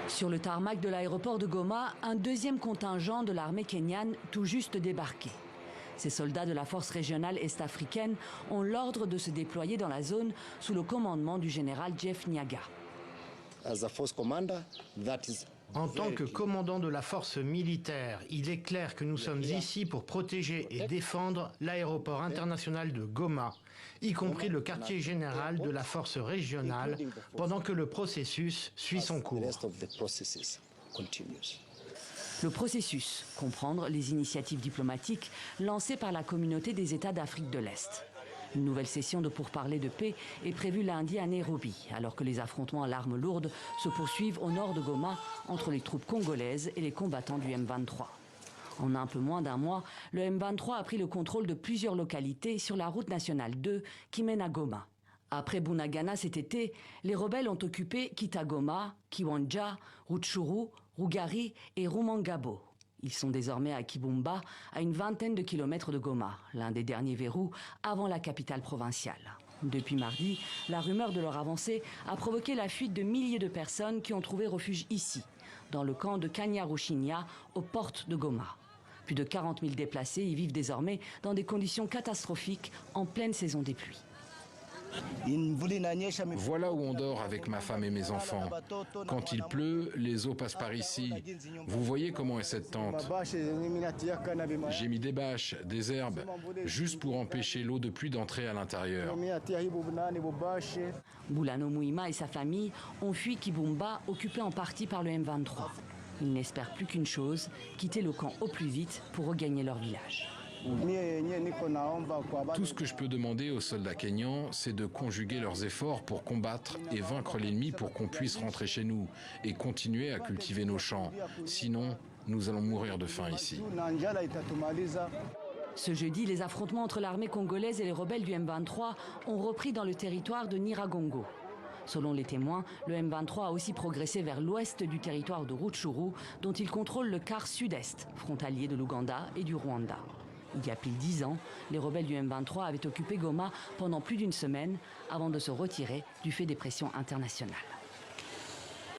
Sur le tarmac de l'aéroport de Goma, un deuxième contingent de l'armée kenyane tout juste débarqué. Ces soldats de la force régionale est-africaine ont l'ordre de se déployer dans la zone sous le commandement du général Jeff Nyaga. En tant que commandant de la force militaire, il est clair que nous sommes ici pour protéger et défendre l'aéroport international de Goma, y compris le quartier général de la force régionale, pendant que le processus suit son cours. Le processus, comprendre les initiatives diplomatiques lancées par la communauté des États d'Afrique de l'Est. Une nouvelle session de pourparlers de paix est prévue lundi à Nairobi, alors que les affrontements à l'arme lourde se poursuivent au nord de Goma entre les troupes congolaises et les combattants du M23. En un peu moins d'un mois, le M23 a pris le contrôle de plusieurs localités sur la route nationale 2 qui mène à Goma. Après Bunagana cet été, les rebelles ont occupé Kitagoma, Kiwanja, Rutshuru, Rugari et Rumangabo. Ils sont désormais à Kibumba, à une vingtaine de kilomètres de Goma, l'un des derniers verrous avant la capitale provinciale. Depuis mardi, la rumeur de leur avancée a provoqué la fuite de milliers de personnes qui ont trouvé refuge ici, dans le camp de Kanyaruchinya, aux portes de Goma. Plus de 40 000 déplacés y vivent désormais dans des conditions catastrophiques en pleine saison des pluies. Voilà où on dort avec ma femme et mes enfants. Quand il pleut, les eaux passent par ici. Vous voyez comment est cette tente? J'ai mis des bâches, des herbes, juste pour empêcher l'eau de pluie d'entrer à l'intérieur. Boulano Mouima et sa famille ont fui Kibumba, occupé en partie par le M23. Ils n'espèrent plus qu'une chose, quitter le camp au plus vite pour regagner leur village. Tout ce que je peux demander aux soldats kenyans, c'est de conjuguer leurs efforts pour combattre et vaincre l'ennemi pour qu'on puisse rentrer chez nous et continuer à cultiver nos champs. Sinon, nous allons mourir de faim ici. Ce jeudi, les affrontements entre l'armée congolaise et les rebelles du M23 ont repris dans le territoire de Nyiragongo. Selon les témoins, le M23 a aussi progressé vers l'ouest du territoire de Rutshuru, dont il contrôle le quart sud-est, frontalier de l'Ouganda et du Rwanda. Il y a pile 10 ans, les rebelles du M23 avaient occupé Goma pendant plus d'une semaine avant de se retirer du fait des pressions internationales.